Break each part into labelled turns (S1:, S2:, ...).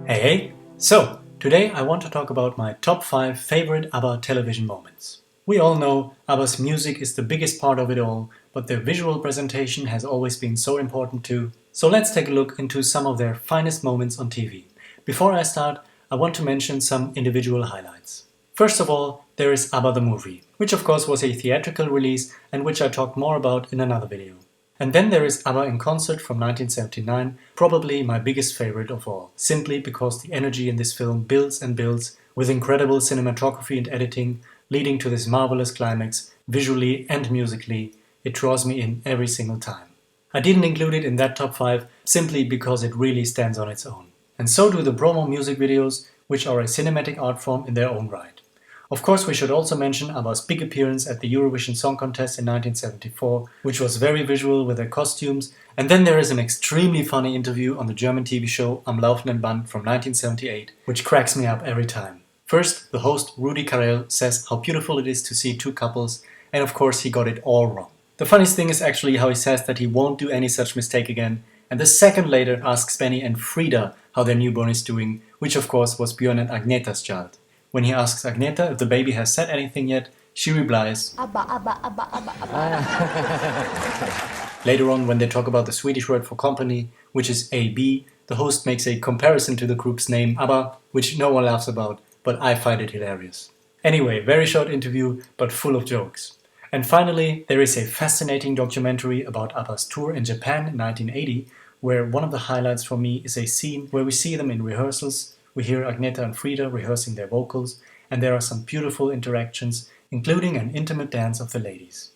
S1: Hey, hey! So, today I want to talk about my top 5 favorite ABBA television moments. We all know ABBA's music is the biggest part of it all, but their visual presentation has always been so important too. So let's take a look into some of their finest moments on TV. Before I start, I want to mention some individual highlights. First of all, there is ABBA the movie, which of course was a theatrical release and which I talked more about in another video. And then there is ABBA in Concert from 1979, probably my biggest favorite of all, simply because the energy in this film builds and builds with incredible cinematography and editing, leading to this marvelous climax, visually and musically. It draws me in every single time. I didn't include it in that top 5 simply because it really stands on its own. And so do the promo music videos, which are a cinematic art form in their own right. Of course, we should also mention ABBA's big appearance at the Eurovision Song Contest in 1974, which was very visual with their costumes, and then there is an extremely funny interview on the German TV show Am Laufenden Band from 1978, which cracks me up every time. First, the host Rudi Carrell says how beautiful it is to see two couples, and of course he got it all wrong. The funniest thing is actually how he says that he won't do any such mistake again, and the second later asks Benny and Frida how their newborn is doing, which of course was Björn and Agneta's child. When he asks Agneta if the baby has said anything yet, she replies,
S2: Abba-dabba-dooo.
S1: Later on, when they talk about the Swedish word for company, which is AB, the host makes a comparison to the group's name ABBA, which no one laughs about, but I find it hilarious. Anyway, very short interview, but full of jokes. And finally, there is a fascinating documentary about ABBA's tour in Japan in 1980, where one of the highlights for me is a scene where we see them in rehearsals. We hear Agneta and Frida rehearsing their vocals, and there are some beautiful interactions, including an intimate dance of the ladies.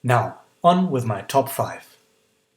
S1: Now, on with my top 5.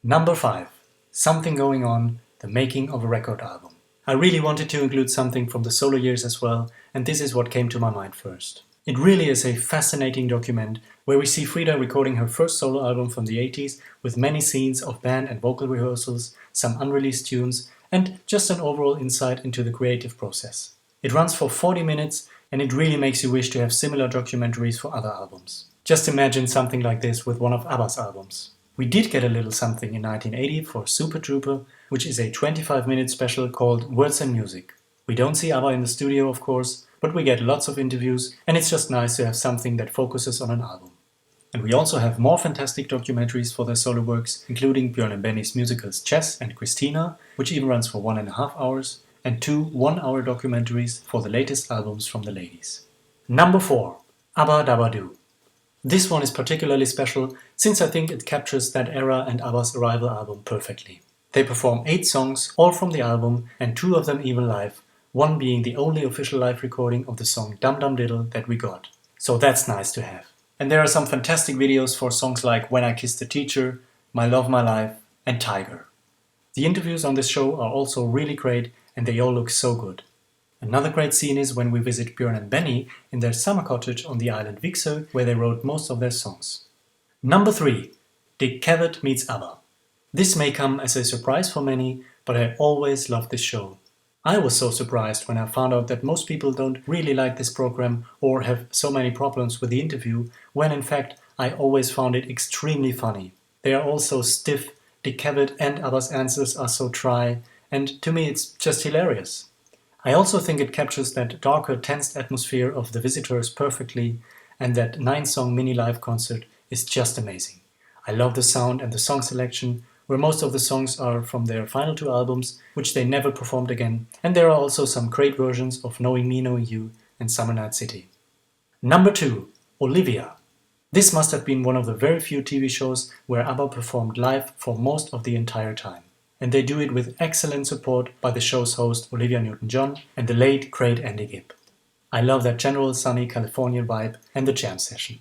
S1: Number 5. Something Going On, the making of a record album. I really wanted to include something from the solo years as well, and this is what came to my mind first. It really is a fascinating document where we see Frida recording her first solo album from the 80s with many scenes of band and vocal rehearsals, some unreleased tunes, and just an overall insight into the creative process. It runs for 40 minutes and it really makes you wish to have similar documentaries for other albums. Just imagine something like this with one of ABBA's albums. We did get a little something in 1980 for Super Trooper, which is a 25-minute special called Words and Music. We don't see ABBA in the studio, of course, but we get lots of interviews and it's just nice to have something that focuses on an album. And we also have more fantastic documentaries for their solo works, including Björn and Benny's musicals Chess and Christina, which even runs for 1.5 hours, and 2 one-hour documentaries for the latest albums from the ladies. Number 4. Abba-dabba-dooo. This one is particularly special since I think it captures that era and ABBA's Arrival album perfectly. They perform 8 songs, all from the album, and 2 of them even live, one being the only official live recording of the song Dum Dum Diddle that we got. So that's nice to have. And there are some fantastic videos for songs like When I Kissed the Teacher, My Love My Life, and Tiger. The interviews on this show are also really great and they all look so good. Another great scene is when we visit Björn and Benny in their summer cottage on the island Viksö, where they wrote most of their songs. Number 3. Dick Cavett meets ABBA. This may come as a surprise for many, but I always loved this show. I was so surprised when I found out that most people don't really like this program or have so many problems with the interview, when in fact I always found it extremely funny. They are all so stiff, Dick Cavett and ABBA's answers are so dry, and to me it's just hilarious. I also think it captures that darker, tensed atmosphere of The Visitors perfectly, and that 9-song mini live concert is just amazing. I love the sound and the song selection, where most of the songs are from their final 2 albums, which they never performed again, and there are also some great versions of Knowing Me, Knowing You and Summer Night City. Number 2. Olivia. This must have been one of the very few TV shows where ABBA performed live for most of the entire time. And they do it with excellent support by the show's host Olivia Newton-John and the late, great Andy Gibb. I love that general sunny Californian vibe and the jam session.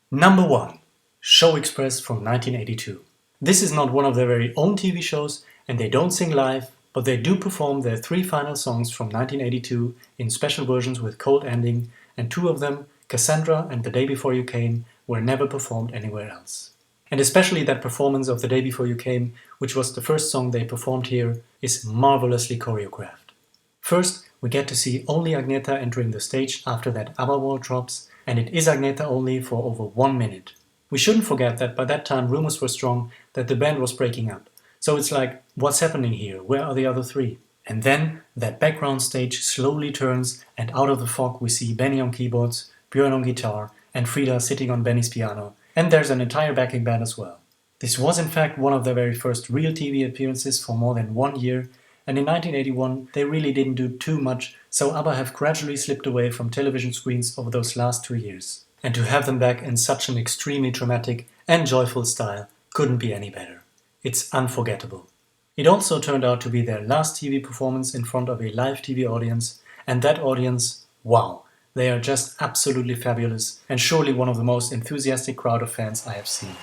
S1: Number 1. Show Express from 1982. This is not one of their very own TV shows and they don't sing live, but they do perform their 3 final songs from 1982 in special versions with cold ending, and 2 of them, Cassandra and The Day Before You Came, were never performed anywhere else. And especially that performance of The Day Before You Came, which was the first song they performed here, is marvelously choreographed. First, we get to see only Agneta entering the stage after that ABBA wall drops, and it is Agneta only for over 1 minute. We shouldn't forget that by that time rumors were strong that the band was breaking up. So it's like, what's happening here? Where are the other 3? And then that background stage slowly turns and out of the fog we see Benny on keyboards, Björn on guitar and Frida sitting on Benny's piano, and there's an entire backing band as well. This was in fact one of their very first real TV appearances for more than 1 year, and in 1981 they really didn't do too much, so ABBA have gradually slipped away from television screens over those last 2 years. And to have them back in such an extremely dramatic and joyful style couldn't be any better. It's unforgettable. It also turned out to be their last TV performance in front of a live TV audience, and that audience, wow, they are just absolutely fabulous and surely one of the most enthusiastic crowd of fans I have seen.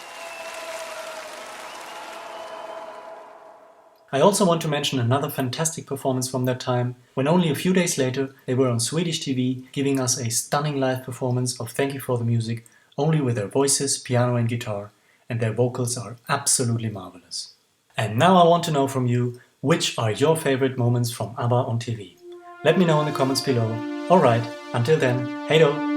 S1: I also want to mention another fantastic performance from that time, when only a few days later they were on Swedish TV giving us a stunning live performance of Thank You for the Music, only with their voices, piano and guitar, and their vocals are absolutely marvelous. And now I want to know from you, which are your favorite moments from ABBA on TV? Let me know in the comments below. Alright, until then, hey do!